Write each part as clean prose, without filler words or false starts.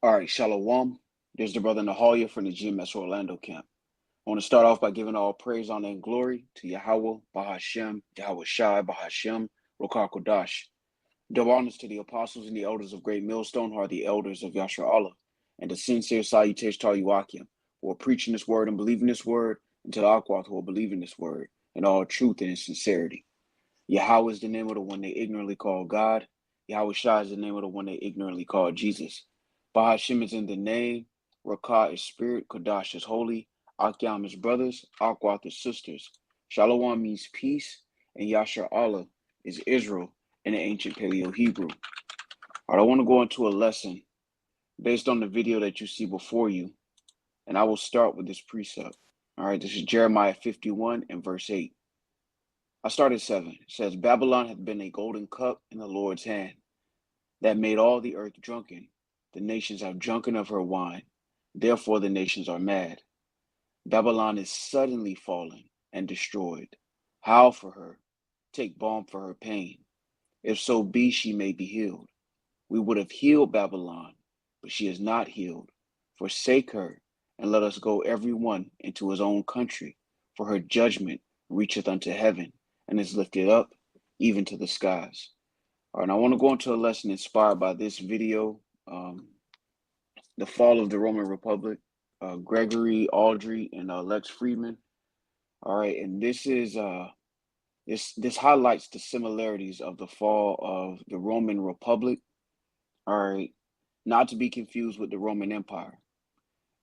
All right, Shalom. There's the brother Nahalia from the GMS Orlando camp. I want to start off by giving all praise, honor, and glory to Yahweh, Bahashem, Yahweh Shai, Bahashem, Rokar Kodash. Double honors to the apostles and the elders of Great Millstone, who are the elders of Yashar Allah, and the sincere salutation to Yuakim, who are preaching this word and believing this word, and to the Akwath, who are believing this word, in all truth and in sincerity. Yahweh is the name of the one they ignorantly call God. Yahweh Shai is the name of the one they ignorantly call Jesus. Bahashim is in the name. Rakah is spirit. Kodash is holy. Akyam is brothers. Akwath is sisters. Shalom means peace. And Yashar Allah is Israel in the ancient Paleo-Hebrew. All right, I want to go into a lesson based on the video that you see before you. And I will start with this precept. All right, this is Jeremiah 51 and verse 8. I started 7. It says, Babylon hath been a golden cup in the Lord's hand, that made all the earth drunken. The nations have drunken of her wine. Therefore the nations are mad. Babylon is suddenly fallen and destroyed. Howl for her. Take balm for her pain. If so be she may be healed. We would have healed Babylon, but she is not healed. Forsake her, and let us go every one into his own country, for her judgment reacheth unto heaven, and is lifted up even to the skies. All right, and I want to go into a lesson inspired by this video, the fall of the Roman Republic, Gregory Aldrich and Lex Friedman. All right, and this is this highlights the similarities of the fall of the Roman Republic. All right, not to be confused with the Roman Empire,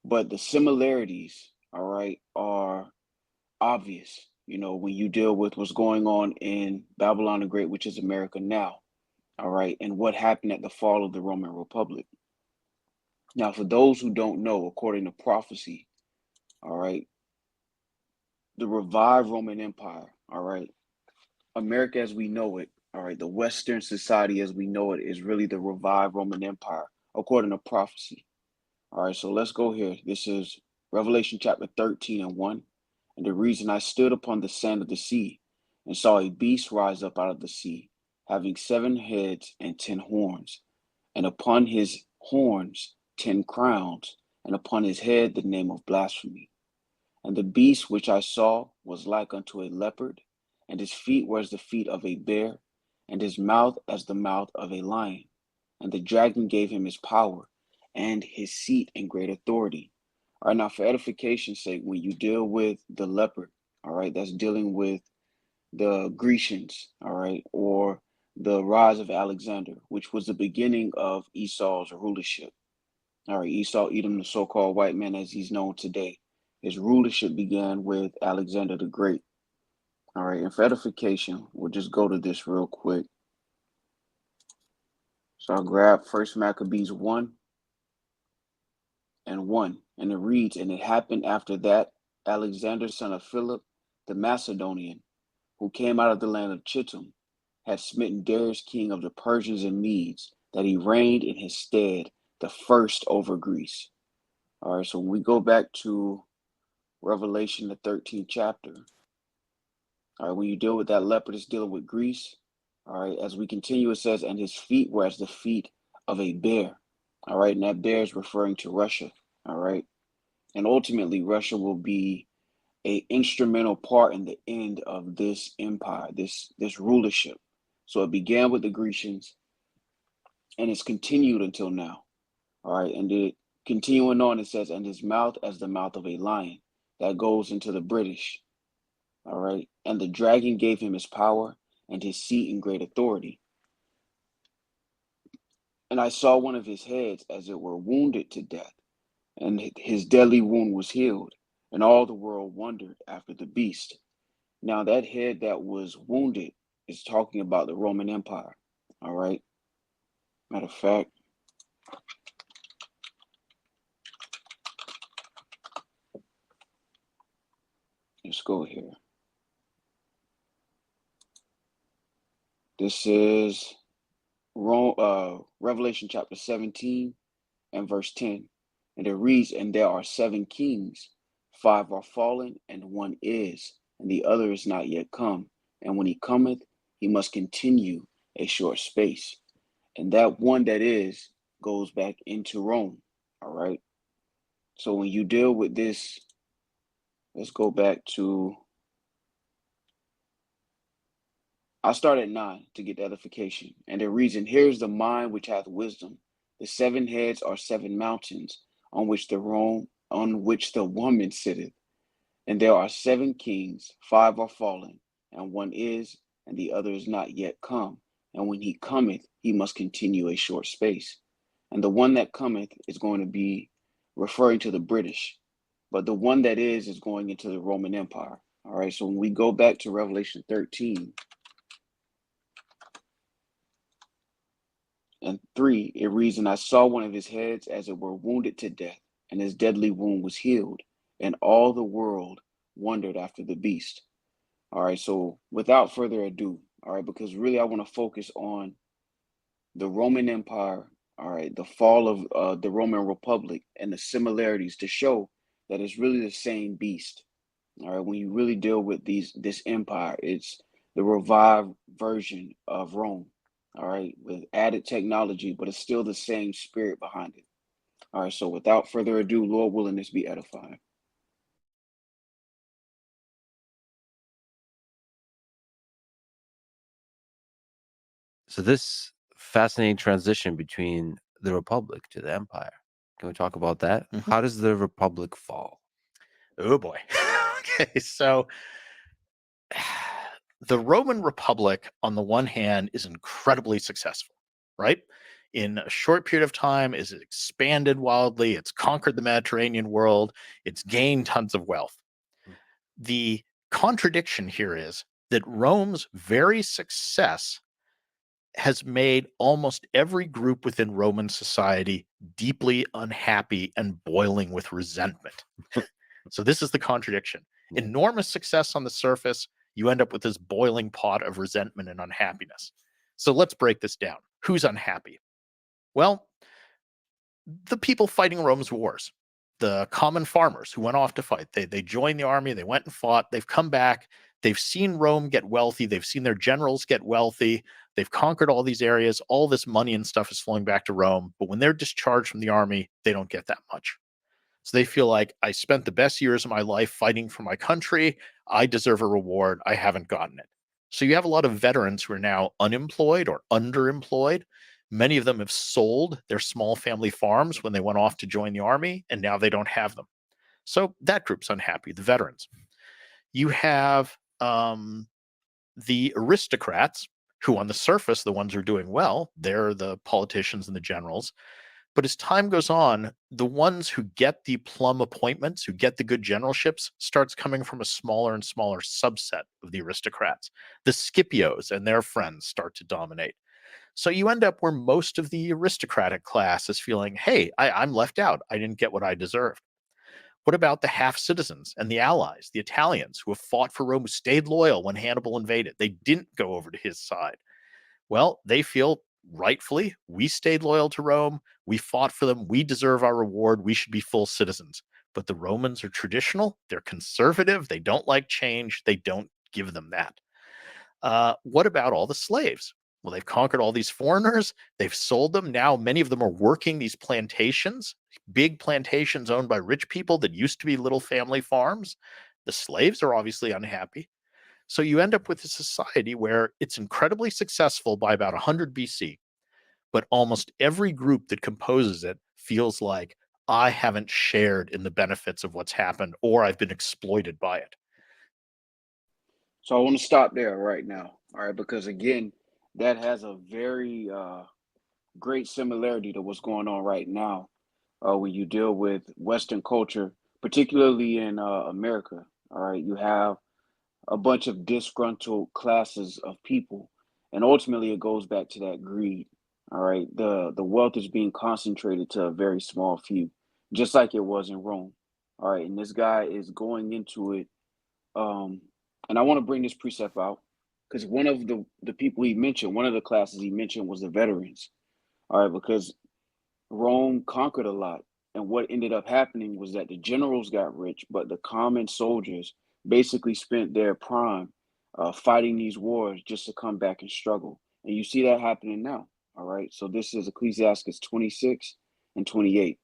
but the similarities, all right, are obvious. You know, when you deal with what's going on in Babylon the Great, which is America now, all right, and what happened at the fall of the Roman Republic. Now, for those who don't know, according to prophecy, all right, the revived Roman Empire, all right, America as we know it, all right, the Western society as we know it is really the revived Roman Empire, according to prophecy. All right, so let's go here. This is Revelation chapter 13 and 1. And the reason I stood upon the sand of the sea and saw a beast rise up out of the sea, having 7 heads and 10 horns, and upon his horns 10 crowns, and upon his head the name of blasphemy. And the beast which I saw was like unto a leopard, and his feet were as the feet of a bear, and his mouth as the mouth of a lion. And the dragon gave him his power and his seat and great authority. All right, now for edification's sake, when you deal with the leopard, all right, that's dealing with the Grecians, all right, or the rise of Alexander, which was the beginning of Esau's rulership. All right, Esau, Edom, the so-called white man as he's known today. His rulership began with Alexander the Great. All right, and for edification, we'll just go to this real quick. So I'll grab 1 Maccabees 1 and 1. And it reads, And it happened after that, Alexander, son of Philip, the Macedonian, who came out of the land of Chittim, had smitten Darius, king of the Persians and Medes, that he reigned in his stead, the first over Greece. All right, so when we go back to Revelation, the 13th chapter, all right, when you deal with that leopard, it's dealing with Greece. All right, as we continue, it says, and his feet were as the feet of a bear. All right, and that bear is referring to Russia. All right, and ultimately, Russia will be an instrumental part in the end of this empire, this rulership. So it began with the Grecians, and it's continued until now. All right, and it continuing on, it says, and his mouth as the mouth of a lion. That goes into the British. All right, and the dragon gave him his power and his seat and great authority. And I saw one of his heads as it were wounded to death, and his deadly wound was healed, and all the world wondered after the beast. Now that head that was wounded is talking about the Roman Empire. All right. Matter of fact, let's go here. This is Revelation chapter 17 and verse 10. And it reads, And there are 7 kings, 5 are fallen, and 1 is, and the other is not yet come. And when he cometh, he must continue a short space. And that one that is goes back into Rome. All right. So when you deal with this, let's go back to, I'll start at 9 to get the edification. And the reason, here's the mind which hath wisdom. The 7 heads are 7 mountains on which the woman sitteth. And there are 7 kings, 5 are fallen, and one is, and the other is not yet come. And when he cometh, he must continue a short space. And the one that cometh is going to be referring to the British, but the one that is going into the Roman Empire. All right, so when we go back to Revelation 13 and 3, it reads, and I saw one of his heads as it were wounded to death, and his deadly wound was healed, and all the world wondered after the beast. All right, so without further ado, all right, because really I want to focus on the Roman Empire, all right, the fall of the Roman Republic and the similarities to show that it's really the same beast. All right, when you really deal with this empire, it's the revived version of Rome. All right, with added technology, but it's still the same spirit behind it. All right, so without further ado, Lord willing, this be edifying. So this fascinating transition between the Republic to the Empire. Can we talk about that? Mhm. How does the Republic fall? Oh boy. Okay, so the Roman Republic, on the one hand, is incredibly successful, right? In a short period of time, is expanded wildly. It's conquered the Mediterranean world. It's gained tons of wealth. The contradiction here is that Rome's very success has made almost every group within Roman society deeply unhappy and boiling with resentment. So this is the contradiction. Yeah. Enormous success on the surface, you end up with this boiling pot of resentment and unhappiness. So let's break this down. Who's unhappy? Well, the people fighting Rome's wars, the common farmers who went off to fight. They joined the army, they went and fought, they've come back, they've seen Rome get wealthy, they've seen their generals get wealthy, they've conquered all these areas, all this money and stuff is flowing back to Rome. But when they're discharged from the army, they don't get that much. So they feel like, I spent the best years of my life fighting for my country. I deserve a reward. I haven't gotten it. So you have a lot of veterans who are now unemployed or underemployed. Many of them have sold their small family farms when they went off to join the army, and now they don't have them. So that group's unhappy, the veterans. You have the aristocrats, who on the surface, the ones who are doing well, they're the politicians and the generals. But as time goes on, the ones who get the plum appointments, who get the good generalships, starts coming from a smaller and smaller subset of the aristocrats. The Scipios and their friends start to dominate. So you end up where most of the aristocratic class is feeling, hey, I'm left out. I didn't get what I deserved. What about the half citizens and the allies, the Italians who have fought for Rome, who stayed loyal when Hannibal invaded? They didn't go over to his side. Well, they feel rightfully, we stayed loyal to Rome. We fought for them. We deserve our reward. We should be full citizens. But the Romans are traditional. They're conservative. They don't like change. They don't give them that. What about all the slaves? Well, they've conquered all these foreigners. They've sold them. Now, many of them are working these plantations, big plantations owned by rich people that used to be little family farms. The slaves are obviously unhappy. So you end up with a society where it's incredibly successful by about 100 BC, but almost every group that composes it feels like, I haven't shared in the benefits of what's happened, or I've been exploited by it. So I want to stop there right now. All right, because again, that has a very great similarity to what's going on right now when you deal with Western culture, particularly in America. All right, you have a bunch of disgruntled classes of people, and ultimately it goes back to that greed. All right, the wealth is being concentrated to a very small few, just like it was in Rome. All right, and this guy is going into it. Um, and I want to bring this precept out because one of the people he mentioned, one of the classes he mentioned was the veterans. All right, because Rome conquered a lot. And what ended up happening was that the generals got rich, but the common soldiers basically spent their prime fighting these wars just to come back and struggle. And you see that happening now. All right. So this is Ecclesiastes 26 and 28.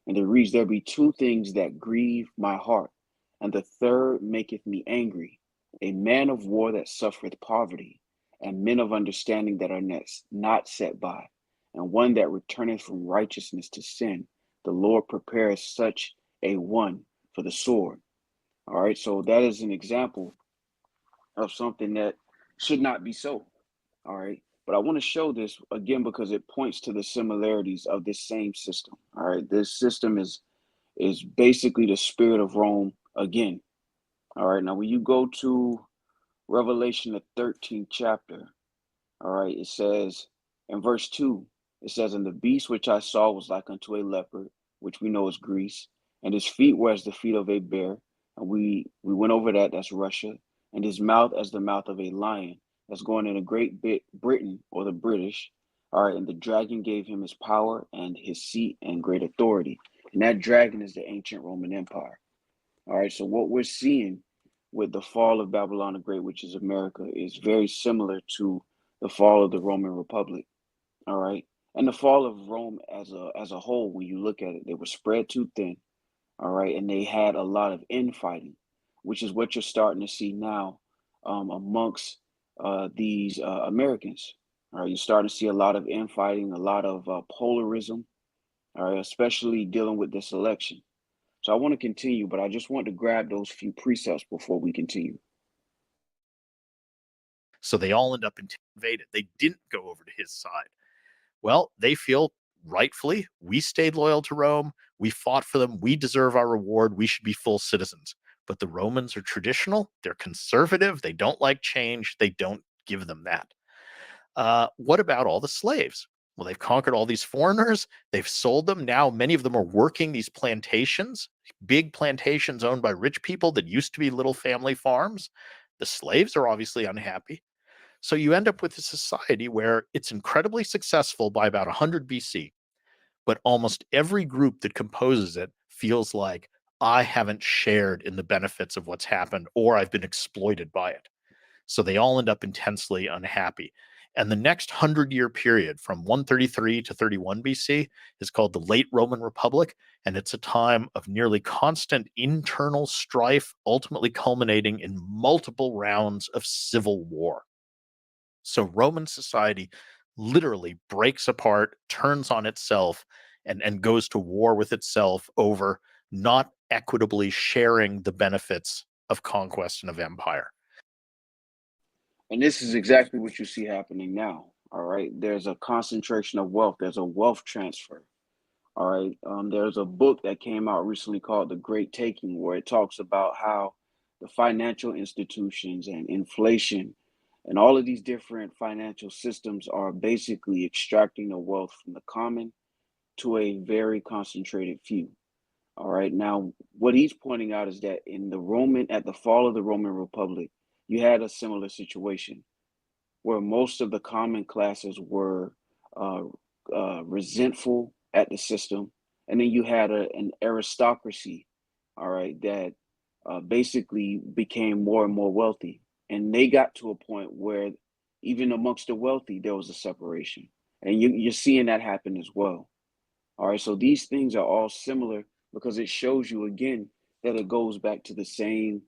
And it reads, there be two things that grieve my heart, and the third maketh me angry, a man of war that suffereth poverty, and men of understanding that are not set by, and one that returneth from righteousness to sin. The Lord prepareth such a one for the sword. All right, so that is an example of something that should not be so. All right. But I want to show this again because it points to the similarities of this same system. All right. This system is basically the spirit of Rome again. All right. Now when you go to Revelation the 13th chapter, all right, it says in verse 2, it says, and the beast which I saw was like unto a leopard, which we know is Greece, and his feet were as the feet of a bear. And we went over that, that's Russia, and his mouth as the mouth of a lion. That's going into Britain or the British. All right, and the dragon gave him his power and his seat and great authority. And that dragon is the ancient Roman Empire. All right, so what we're seeing with the fall of Babylon the Great, which is America, is very similar to the fall of the Roman Republic. All right, and the fall of Rome as a whole, when you look at it, they were spread too thin. All right, and they had a lot of infighting, which is what you're starting to see now amongst these Americans. All right, you're starting to see a lot of infighting, a lot of polarism. All right, especially dealing with this election. So I want to continue, but I just want to grab those few precepts before we continue. So they all end up invaded. They didn't go over to his side. Well, they feel rightfully, we stayed loyal to Rome. We fought for them. We deserve our reward. We should be full citizens. But the Romans are traditional. They're conservative. They don't like change. They don't give them that. What about all the slaves? Well, they've conquered all these foreigners. They've sold them. Now, many of them are working these plantations, big plantations owned by rich people that used to be little family farms. The slaves are obviously unhappy. So you end up with a society where it's incredibly successful by about 100 BC, but almost every group that composes it feels like I haven't shared in the benefits of what's happened or I've been exploited by it. So they all end up intensely unhappy. And the next 100-year period from 133 to 31 BC is called the Late Roman Republic. And it's a time of nearly constant internal strife, ultimately culminating in multiple rounds of civil war. So Roman society literally breaks apart, turns on itself, and goes to war with itself over not equitably sharing the benefits of conquest and of empire. And this is exactly what you see happening now. All right. There's a concentration of wealth, there's a wealth transfer. All right. There's a book that came out recently called The Great Taking, where it talks about how the financial institutions and inflation and all of these different financial systems are basically extracting the wealth from the common to a very concentrated few. All right. Now, what he's pointing out is that at the fall of the Roman Republic, you had a similar situation where most of the common classes were uh, resentful at the system, and then you had an aristocracy, all right, that basically became more and more wealthy, and they got to a point where even amongst the wealthy there was a separation, and you're seeing that happen as well. All right, so these things are all similar because it shows you again that it goes back to the same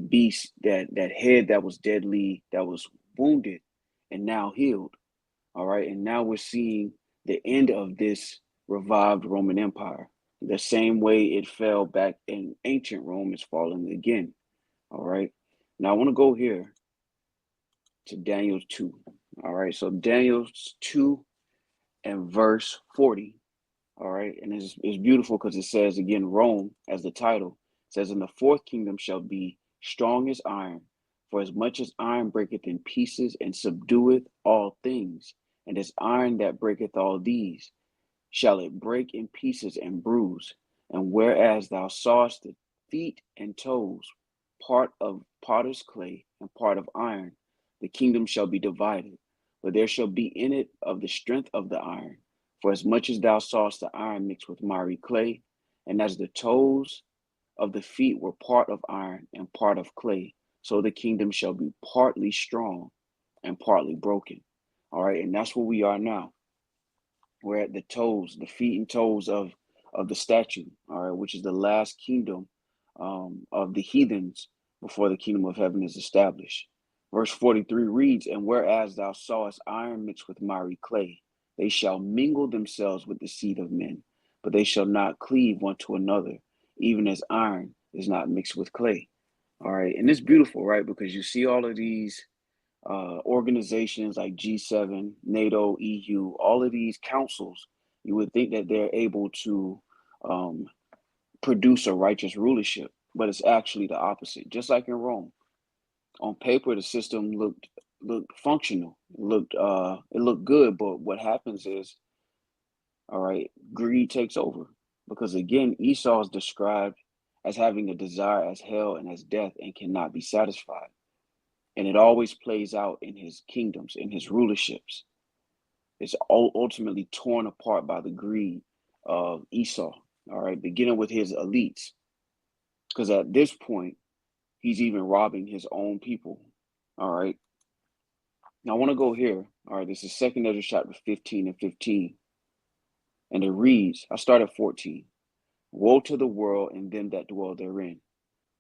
beast, that head that was deadly, that was wounded, and now healed. All right, and now we're seeing the end of this revived Roman Empire. The same way it fell back in ancient Rome is falling again. All right, now I want to go here to Daniel 2. All right, so Daniel 2 and verse 40. All right. And it's beautiful because it says again, Rome as the title says, and the fourth kingdom shall be strong as iron, for as much as iron breaketh in pieces and subdueth all things, and as iron that breaketh all these, shall it break in pieces and bruise. And whereas thou sawest the feet and toes, part of potter's clay and part of iron, the kingdom shall be divided, but there shall be in it of the strength of the iron. For as much as thou sawest the iron mixed with miry clay, and as the toes of the feet were part of iron and part of clay, so the kingdom shall be partly strong and partly broken. All right, and that's where we are now. We're at the toes, the feet and toes of the statue, all right, which is the last kingdom of the heathens before the kingdom of heaven is established. Verse 43 reads, "And whereas thou sawest iron mixed with miry clay, they shall mingle themselves with the seed of men, but they shall not cleave one to another, even as iron is not mixed with clay." All right, and it's beautiful, right? Because you see all of these organizations like G7, NATO, EU, all of these councils, you would think that they're able to um, produce a righteous rulership, but it's actually the opposite. Just like in Rome, on paper the system looked functional, it looked good, but what happens is, all right, greed takes over, because again, Esau is described as having a desire as hell and as death and cannot be satisfied. And it always plays out in his kingdoms, in his rulerships. It's ultimately torn apart by the greed of Esau, all right, beginning with his elites. Because at this point, he's even robbing his own people, all right. Now I want to go here, all right, this is 2nd Ezra chapter 15 and 15. And it reads, I start at 14. "Woe to the world and them that dwell therein,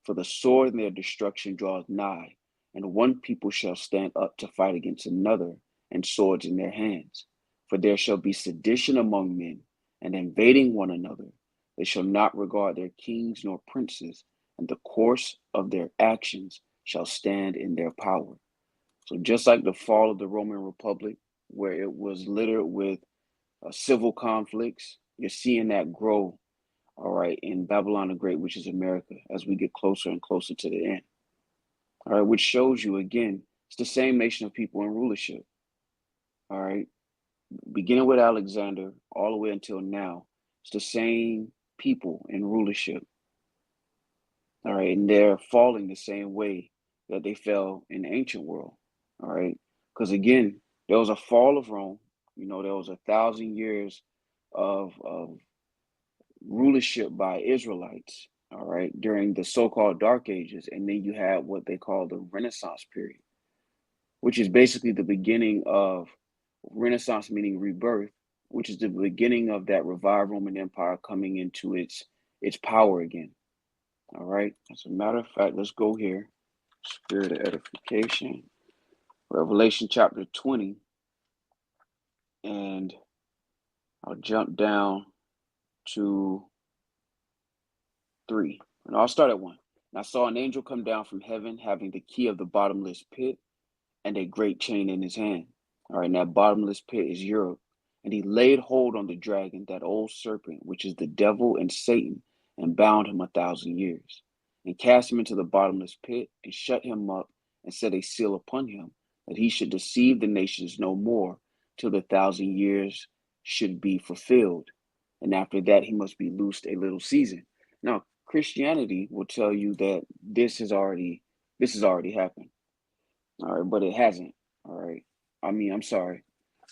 for the sword and their destruction draweth nigh, and one people shall stand up to fight against another, and swords in their hands. For there shall be sedition among men, and invading one another. They shall not regard their kings nor princes, and the course of their actions shall stand in their power." So just like the fall of the Roman Republic, where it was littered with civil conflicts, you're seeing that grow, all right, in Babylon the Great, which is America, as we get closer and closer to the end. All right, which shows you again, it's the same nation of people in rulership. All right, beginning with Alexander all the way until now, it's the same people in rulership. All right, and they're falling the same way that they fell in the ancient world. All right, because again, there was a fall of Rome. You know, there was 1,000 years of rulership by Israelites, all right, during the so-called Dark Ages. And then you had what they call the Renaissance period, which is basically the beginning of Renaissance, meaning rebirth, which is the beginning of that revived Roman Empire coming into its power again. All right. As a matter of fact, let's go here. Spirit of edification, Revelation chapter 20, and I'll jump down to 3. And I'll start at 1. "And I saw an angel come down from heaven, having the key of the bottomless pit and a great chain in his hand." All right, and that bottomless pit is Europe. "And he laid hold on the dragon, that old serpent, which is the devil and Satan, and bound him 1,000 years, and cast him into the bottomless pit, and shut him up, and set a seal upon him, that he should deceive the nations no more, till the 1,000 years should be fulfilled. And after that he must be loosed a little season." Now, Christianity will tell you that this has already happened. All right, but it hasn't. All right. I mean, I'm sorry.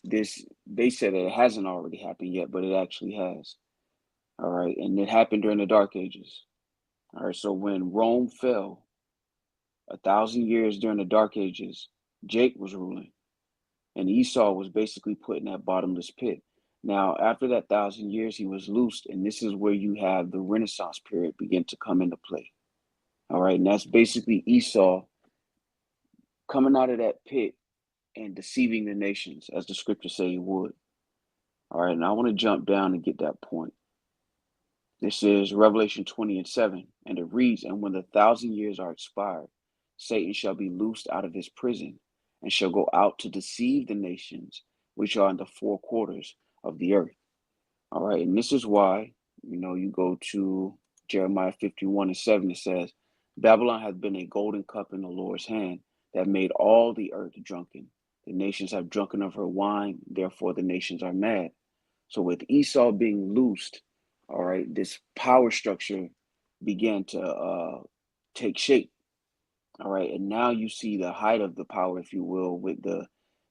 They said that it hasn't already happened yet, but it actually has. All right, and it happened during the Dark Ages. All right, so when Rome fell, 1,000 years during the Dark Ages, Jake was ruling, and Esau was basically put in that bottomless pit. Now, after that 1,000 years, he was loosed, and this is where you have the Renaissance period begin to come into play. All right, and that's basically Esau coming out of that pit and deceiving the nations, as the scriptures say he would. All right, and I want to jump down and get that point. This is Revelation 20 and 7, and it reads, "And when the 1,000 years are expired, Satan shall be loosed out of his prison, and shall go out to deceive the nations which are in the four quarters of the earth." All right, and this is why, you go to Jeremiah 51 and 7, it says, "Babylon hath been a golden cup in the Lord's hand, that made all the earth drunken. The nations have drunken of her wine, therefore the nations are mad." So with Esau being loosed, all right, this power structure began to take shape. All right, and now you see the height of the power, if you will, with the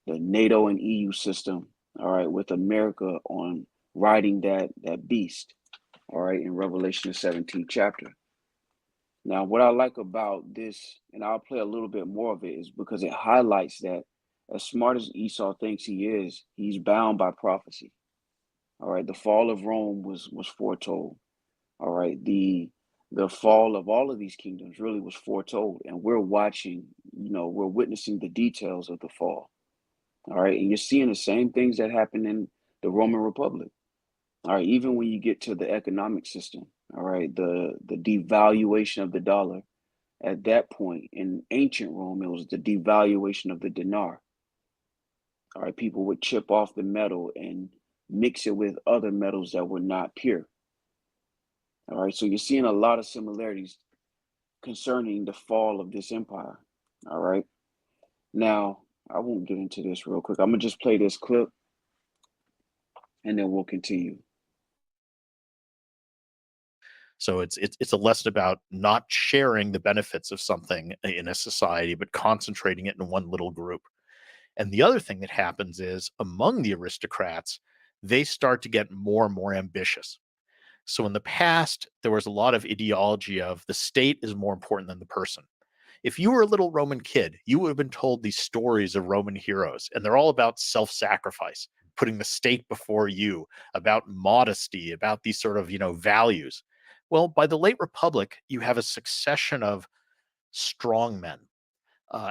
NATO and EU system. All right, with America on riding that beast. All right, in Revelation the 17th chapter. Now, what I like about this, and I'll play a little bit more of it, is because it highlights that as smart as Esau thinks he is, he's bound by prophecy. All right, the fall of Rome was foretold. All right, the fall of all of these kingdoms really was foretold, and we're watching. We're witnessing the details of the fall. All right, and you're seeing the same things that happened in the Roman Republic. All right, even when you get to the economic system. All right, the devaluation of the dollar. At that point in ancient Rome, it was the devaluation of the dinar. All right, people would chip off the metal and mix it with other metals that were not pure. All right, so you're seeing a lot of similarities concerning the fall of this empire. All right, now I won't get into this real quick. I'm gonna just play this clip and then we'll continue. So it's a lesson about not sharing the benefits of something in a society, but concentrating it in one little group. And the other thing that happens is among the aristocrats, they start to get more and more ambitious. So in the past, there was a lot of ideology of the state is more important than the person. If you were a little Roman kid, you would have been told these stories of Roman heroes, and they're all about self sacrifice, putting the state before you, about modesty, about these sort of, values. Well, by the late Republic, you have a succession of strong men.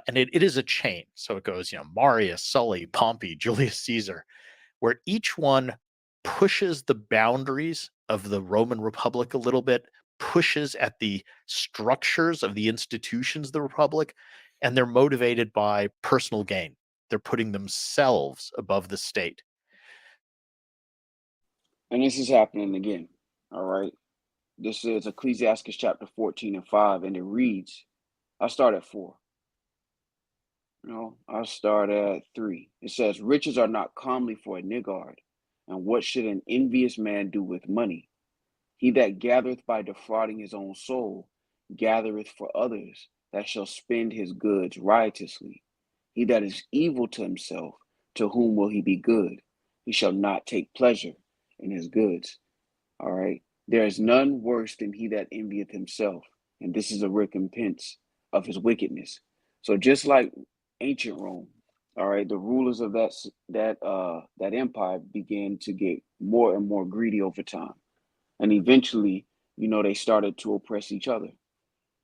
And it is a chain. So it goes, Marius, Sully, Pompey, Julius Caesar, where each one pushes the boundaries of the Roman Republic a little bit, pushes at the structures of the institutions of the Republic, and they're motivated by personal gain. They're putting themselves above the state. And this is happening again. All right. This is Ecclesiastes chapter 14 and 5, and it reads, I start at 4. I'll start at 3. It says, riches are not comely for a niggard, and what should an envious man do with money? He that gathereth by defrauding his own soul, gathereth for others that shall spend his goods riotously. He that is evil to himself, to whom will he be good? He shall not take pleasure in his goods. All right. There is none worse than he that envieth himself, and this is a recompense of his wickedness. So just like ancient Rome, all right, the rulers of that empire began to get more and more greedy over time, and eventually, they started to oppress each other,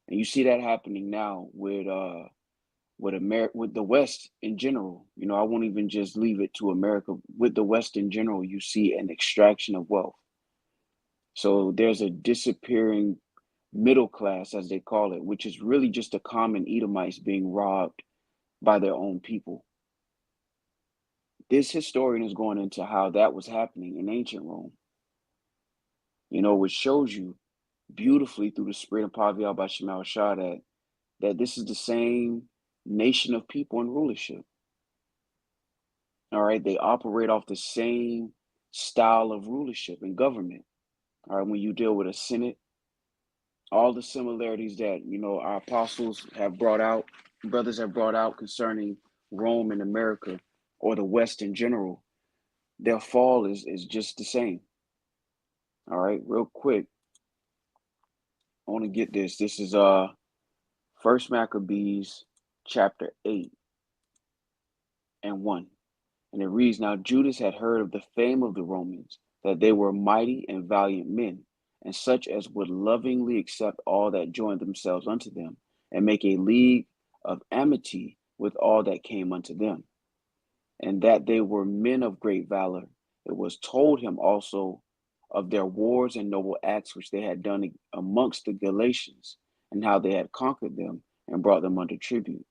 and you see that happening now with the West in general. I won't even just leave it to America. With the West in general, you see an extraction of wealth. So there's a disappearing middle class, as they call it, which is really just the common Edomites being robbed by their own people. This historian is going into how that was happening in ancient Rome, which shows you beautifully through the spirit of Pavial by Shemal Shah that this is the same nation of people in rulership. All right, they operate off the same style of rulership and government. All right, when you deal with a senate, all the similarities that our apostles have brought out, brothers have brought out concerning Rome and America or the West in general, their fall is just the same. All right, real quick, I want to get this. This is First Maccabees chapter 8 and 1. And it reads, now Judas had heard of the fame of the Romans, that they were mighty and valiant men, and such as would lovingly accept all that joined themselves unto them, and make a league of amity with all that came unto them. And that they were men of great valor. It was told him also of their wars and noble acts which they had done amongst the Galatians, and how they had conquered them and brought them under tribute.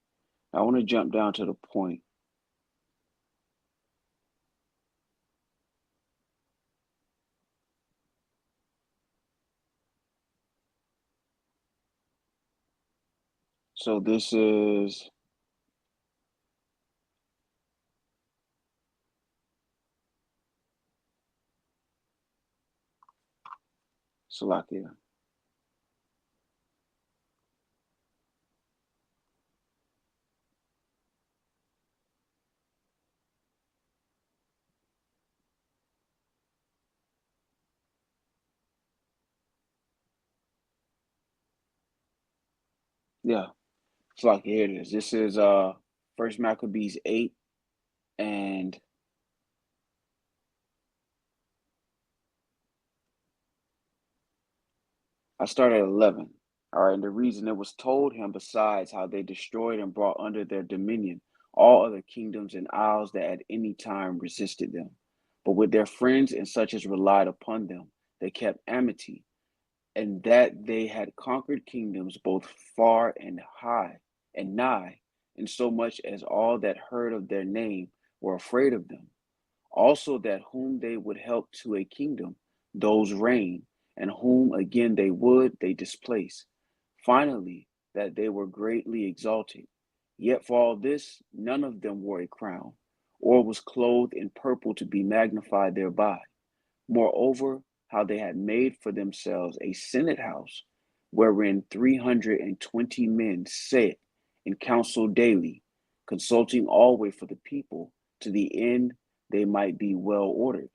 I want to jump down to the point. So this is Salakia. Yeah, Salakia, here it is. This is First Maccabees 8 and I start at 11. All right. And the reason it was told him, besides how they destroyed and brought under their dominion all other kingdoms and isles that at any time resisted them. But with their friends and such as relied upon them, they kept amity, and that they had conquered kingdoms both far and high and nigh, insomuch as all that heard of their name were afraid of them. Also that whom they would help to a kingdom, those reign, and whom again they would, they displace. Finally, that they were greatly exalted. Yet for all this, none of them wore a crown, or was clothed in purple to be magnified thereby. Moreover, how they had made for themselves a senate house, wherein 320 men sat in council daily, consulting always for the people, to the end they might be well ordered,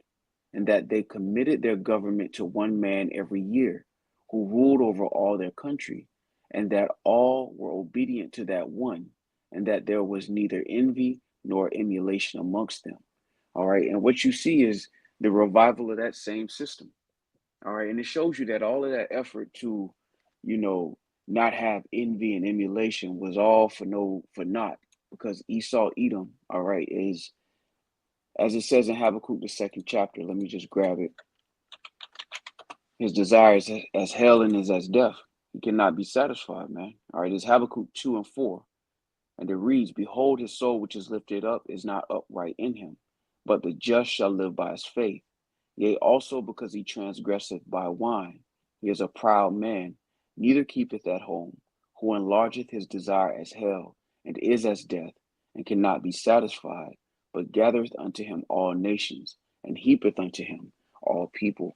and that they committed their government to one man every year, who ruled over all their country, and that all were obedient to that one, and that there was neither envy nor emulation amongst them. All right. And what you see is the revival of that same system. All right. And it shows you that all of that effort to, you know, not have envy and emulation was all for naught, because Esau Edom, all right, is, as it says in Habakkuk, the second chapter. Let me just grab it. His desire is as hell and is as death. He cannot be satisfied, man. All right. It's Habakkuk 2 and 4. And it reads, behold, his soul which is lifted up is not upright in him, but the just shall live by his faith. Yea, also because he transgresseth by wine, he is a proud man, neither keepeth at home, who enlargeth his desire as hell, and is as death, and cannot be satisfied, but gathereth unto him all nations, and heapeth unto him all people.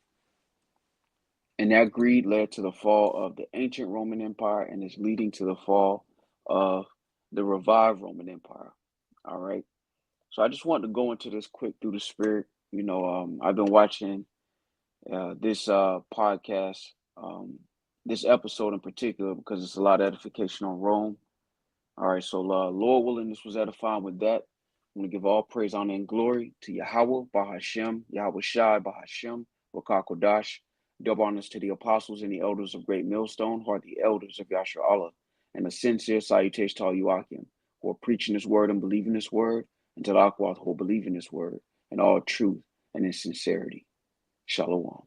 And that greed led to the fall of the ancient Roman Empire, and is leading to the fall of the revived Roman Empire. All right. So I just wanted to go into this quick through the spirit. I've been watching this podcast, this episode in particular, because it's a lot of edification on Rome. All right, so Lord willing, this was edifying with that. I'm going to give all praise, honor, and glory to Yahweh, Bahashem, Yahweh Shai, Bahashem, Rakah Kodash. Double honors to the apostles and the elders of Great Millstone, who are the elders of Yasher Allah, and a sincere salutation to all Yuakim, who are preaching this word and believing this word, and to the Akwath, who believe in this word, in all truth and in sincerity. Shalom.